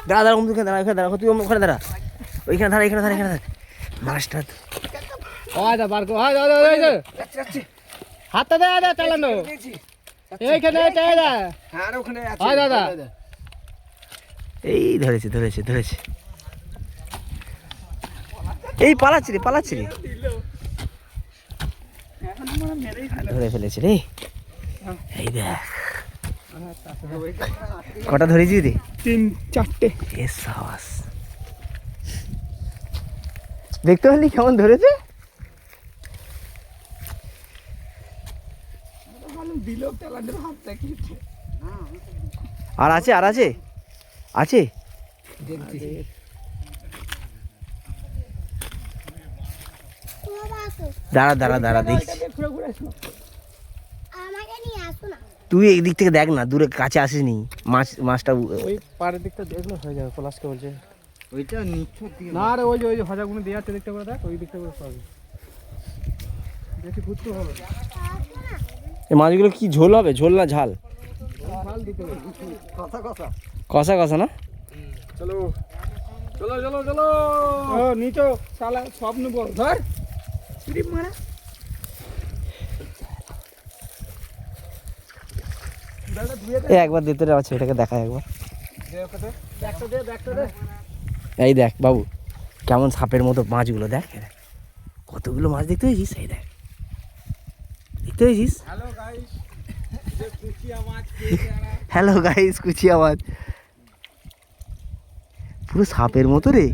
দাঁড়া দাঁড়া ওখানে দাঁড়া, ওখানে দাঁড়া, তুই ওখানে দাঁড়া, ওইখানে দাঁড়া, এখানে দাঁড়া, এখানে দাঁড়া। মাছটা হাতটা দে চালানো এইখানে দাদা। এই ধরেছে ধরেছে ধরেছে, এই পালাচ্ছি রে পালাচ্ছি রে, ধরে ফেলেছে রে। এই দেখ কটা ধরেছি রে? 3-4টে। এ সাবাস, দেখতে পারলি কেমন ধরেছে? আর আছে আর আছে আছে, দাঁড়া দাঁড়া দাঁড়া দেখছি। তুই এই দিক থেকে দেখ না, দূরে কাছে আসিস নি, মাছটা ওই পাড়ের দিকটা দেখলে হয়ে যাবে। পলাশকে বলছে ওইটা নিচের দিকে না রে, ওই যে ভাজাগুলো দেওয়া আছে দিকটা করে দেখ, ওই দিকটা করে পাবি। দেখি ঘুরতে হবে। এই মাছগুলো কি ঝোল হবে, ঝোল না ঝাল? ঝাল দিতে হবে, কষা কষা কষা কষা না? চলো চলো চলো চলো। ও নিচো শালা সব নেব, ধর স্লিপ মারা। একবার দিতে রে, আছে এটাকে দেখা একবার। ব্যাগটা দে। এই দেখ বাবু, কেমন সাপের মতো মাছগুলো দেখ, কতগুলো মাছ দেখতে পেয়েছিস? এই দেখ, দেখতে পেয়েছিস? হ্যালো গাইস, কুচিয়া মাছ পুরো সাপের মতো রে।